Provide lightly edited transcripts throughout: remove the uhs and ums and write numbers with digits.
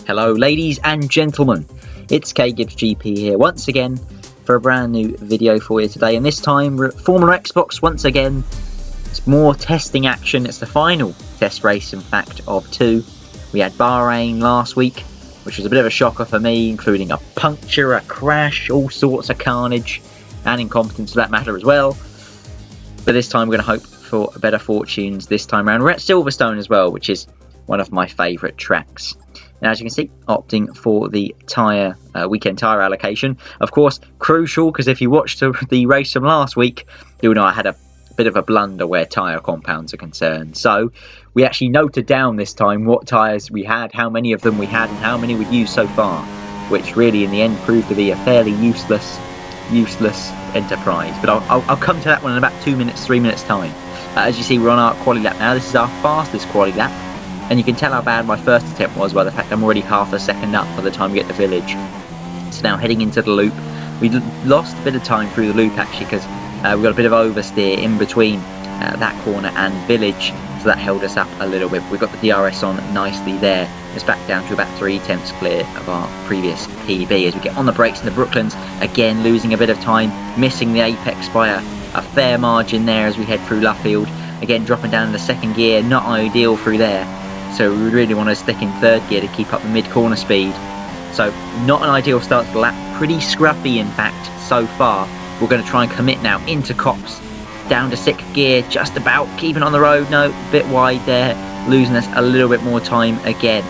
Hello ladies and gentlemen, it's KGibbsGP here once again for a brand new video for you today, and this time we're at Formula Xbox once again. It's more testing action. It's the final test race in fact of two. We had Bahrain last week, which was a bit of a shocker for me, including a puncture, a crash, all sorts of carnage and incompetence for that matter as well. But this time we're going to hope for better fortunes this time around. We're at Silverstone as well, which is one of my favourite tracks. Now, as you can see, opting for the weekend tyre allocation. Of course, crucial, because if you watched the race from last week, you'll know I had a bit of a blunder where tyre compounds are concerned. So we actually noted down this time what tyres we had, how many of them we had, and how many we'd used so far, which really in the end proved to be a fairly useless enterprise. But I'll come to that one in about 3 minutes time. As you see, we're on our quali lap now. This is our fastest quali lap. And you can tell how bad my first attempt was by the fact I'm already half a second up by the time we get to Village. So now heading into the loop. We lost a bit of time through the loop actually, because we got a bit of oversteer in between that corner and Village. So that held us up a little bit. We got the DRS on nicely there. It's back down to about 3 tenths clear of our previous PB. As we get on the brakes in the Brooklands, again losing a bit of time, missing the apex by a fair margin there as we head through Luffield. Again dropping down into second gear, not ideal through there. So we really want to stick in third gear to keep up the mid-corner speed. So not an ideal start to the lap. Pretty scruffy in fact so far. We're going to try and commit now into Cops. Down to 6th gear, just about keeping on the road. No, a bit wide there. Losing us a little bit more time again.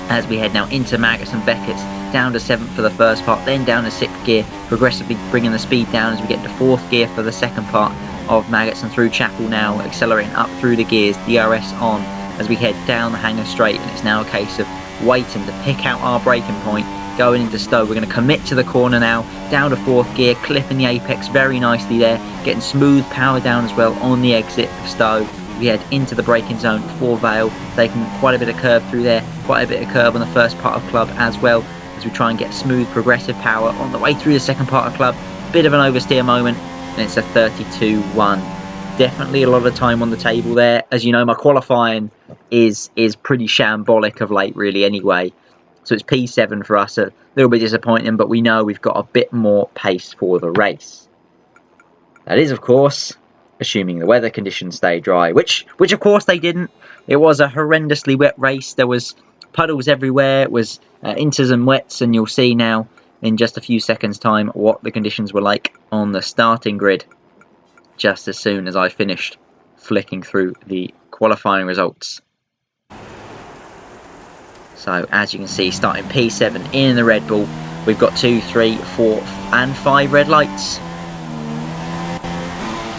As we head now into Maggots and Beckett's. Down to 7th for the first part. Then down to 6th gear. Progressively bringing the speed down as we get to 4th gear for the second part of Maggots and through Chapel now. Accelerating up through the gears. DRS on. As we head down the Hanger Straight, and it's now a case of waiting to pick out our braking point, going into Stowe. We're going to commit to the corner now, down to 4th gear, clipping the apex very nicely there, getting smooth power down as well on the exit of Stowe. We head into the braking zone for Vale, taking quite a bit of curb through there, quite a bit of curb on the first part of Club as well, as we try and get smooth progressive power on the way through the second part of Club. Bit of an oversteer moment, and it's a 32-1. Definitely a lot of time on the table there. As you know, my qualifying is pretty shambolic of late really anyway. So it's P7 for us, a little bit disappointing, but we know we've got a bit more pace for the race. That is, of course, assuming the weather conditions stay dry, which of course they didn't. It was a horrendously wet race. There was puddles everywhere. It was inters and wets, and you'll see now in just a few seconds time what the conditions were like on the starting grid, just as soon as I finished flicking through the qualifying results. So as you can see, starting P7 in the Red Bull, we've got 2, 3, 4 and 5 red lights.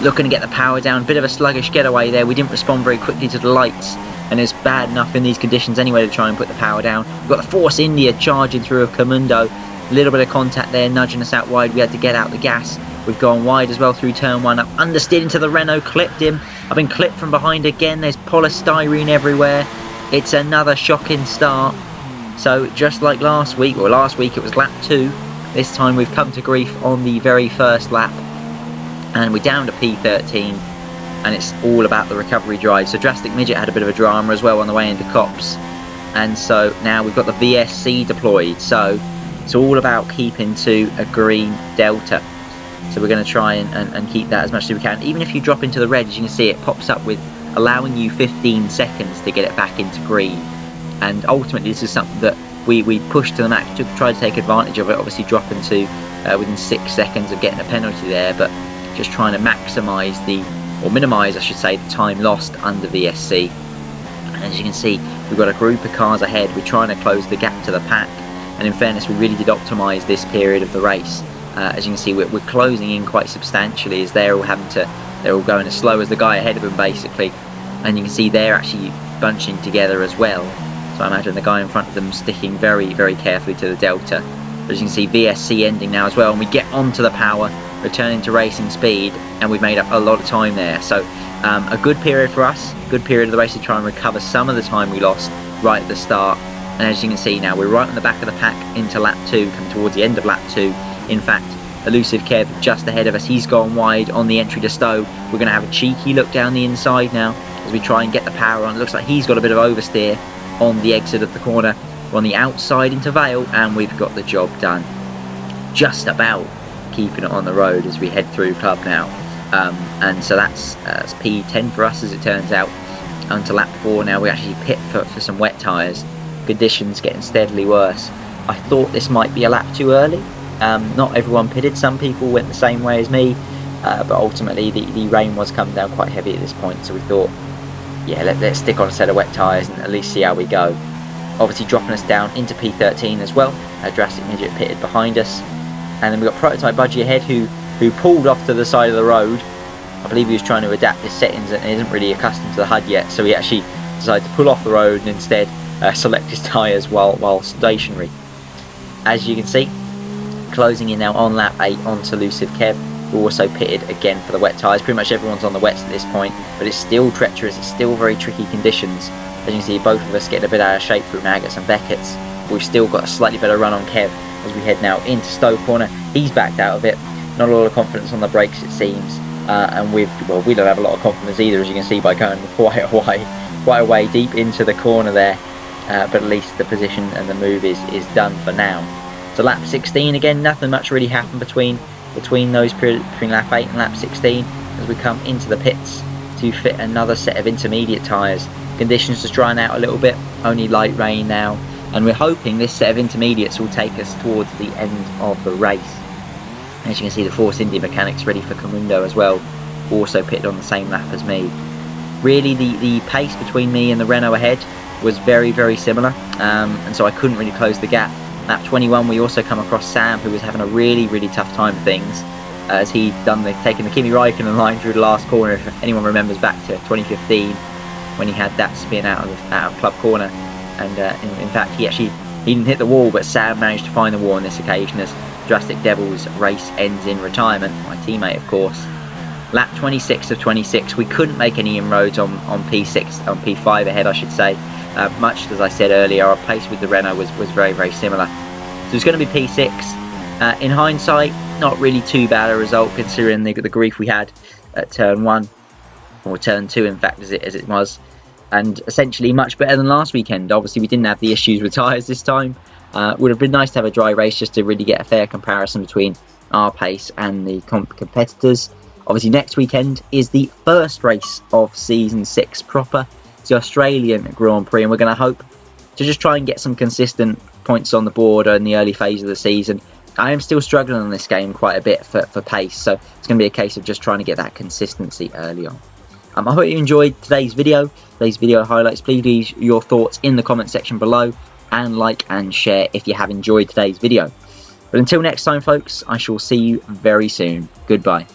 Looking to get the power down, bit of a sluggish getaway there. We didn't respond very quickly to the lights, and it's bad enough in these conditions anyway to try and put the power down. We've got the Force India charging through a Comundo. A little bit of contact there, nudging us out wide. We had to get out the gas. We've gone wide as well through turn 1. I've understeered into the Renault, clipped him. I've been clipped from behind again. There's polystyrene everywhere. It's another shocking start. So just like last week it was lap 2. This time we've come to grief on the very first lap. And we're down to P13. And it's all about the recovery drive. So Drastic Midget had a bit of a drama as well on the way into Cops. And so now we've got the VSC deployed. So it's all about keeping to a green delta. So we're going to try and keep that as much as we can. Even if you drop into the red, as you can see, it pops up with allowing you 15 seconds to get it back into green. And ultimately, this is something that we pushed to the max to try to take advantage of it. Obviously, dropping to within 6 seconds of getting a penalty there, but just trying to maximise minimise, I should say, the time lost under VSC. And as you can see, we've got a group of cars ahead. We're trying to close the gap to the pack. And in fairness, we really did optimise this period of the race. As you can see, we're closing in quite substantially as they're all going as slow as the guy ahead of them basically, and you can see they're actually bunching together as well. So I imagine the guy in front of them sticking very, very carefully to the delta. But as you can see, VSC ending now as well, and we get onto the power, returning to racing speed, and we've made up a lot of time there. So a good period for us, good period of the race to try and recover some of the time we lost right at the start. And as you can see now, we're right on the back of the pack into lap 2, coming towards the end of lap 2. In fact, Elusive Kev just ahead of us. He's gone wide on the entry to Stowe. We're going to have a cheeky look down the inside now as we try and get the power on. It looks like he's got a bit of oversteer on the exit of the corner. We're on the outside into Vale, and we've got the job done. Just about keeping it on the road as we head through Club now. And so that's P10 for us, as it turns out. Onto lap 4 now. We actually pit for some wet tyres. Conditions getting steadily worse. I thought this might be a lap too early. Not everyone pitted. Some people went the same way as me. But ultimately the rain was coming down quite heavy at this point, so we thought, yeah, let's stick on a set of wet tyres and at least see how we go. Obviously dropping us down into P13 as well. Drastic Midget pitted behind us, and then we've got Prototype Budgie ahead who pulled off to the side of the road. I believe he was trying to adapt his settings and isn't really accustomed to the HUD yet, so he actually decided to pull off the road and instead select his tyres while stationary. As you can see, closing in now on lap 8 onto Elusive Kev. We're also pitted again for the wet tyres. Pretty much everyone's on the wets at this point, but it's still treacherous, it's still very tricky conditions. As you can see, both of us getting a bit out of shape through Maggots and Beckett's. We've still got a slightly better run on Kev as we head now into Stowe Corner. He's backed out of it, not a lot of confidence on the brakes it seems, and we don't have a lot of confidence either, as you can see by going quite a way deep into the corner there, but at least the position and the move is done for now. So lap 16 again, nothing much really happened between those periods, between lap 8 and lap 16, as we come into the pits to fit another set of intermediate tyres. Conditions just drying out a little bit, only light rain now, and we're hoping this set of intermediates will take us towards the end of the race. As you can see, the Force India mechanics ready for Kamundo as well, also pitted on the same lap as me. Really the pace between me and the Renault ahead was very, very similar, and so I couldn't really close the gap. Lap 21 we also come across Sam, who was having a really, really tough time of things, as he'd taken the Kimi Raikkonen line through the last corner, if anyone remembers back to 2015 when he had that spin out of Club Corner, and in fact he didn't hit the wall, but Sam managed to find the wall on this occasion as Drastic Devil's race ends in retirement, my teammate of course. Lap 26 of 26, we couldn't make any inroads on P5 ahead, I should say. Much as I said earlier, our pace with the Renault was very, very similar. So it's going to be P6. In hindsight, not really too bad a result considering the grief we had at turn 1, or turn 2 in fact as it was, and essentially much better than last weekend. Obviously we didn't have the issues with tyres this time. Would have been nice to have a dry race just to really get a fair comparison between our pace and the competitors. Obviously next weekend is the first race of season 6 proper. It's the Australian Grand Prix, and we're going to hope to just try and get some consistent points on the board in the early phase of the season. I am still struggling on this game quite a bit for pace, so it's going to be a case of just trying to get that consistency early on. I hope you enjoyed today's video highlights. Please leave your thoughts in the comment section below, and like and share if you have enjoyed today's video. But until next time folks, I shall see you very soon. Goodbye.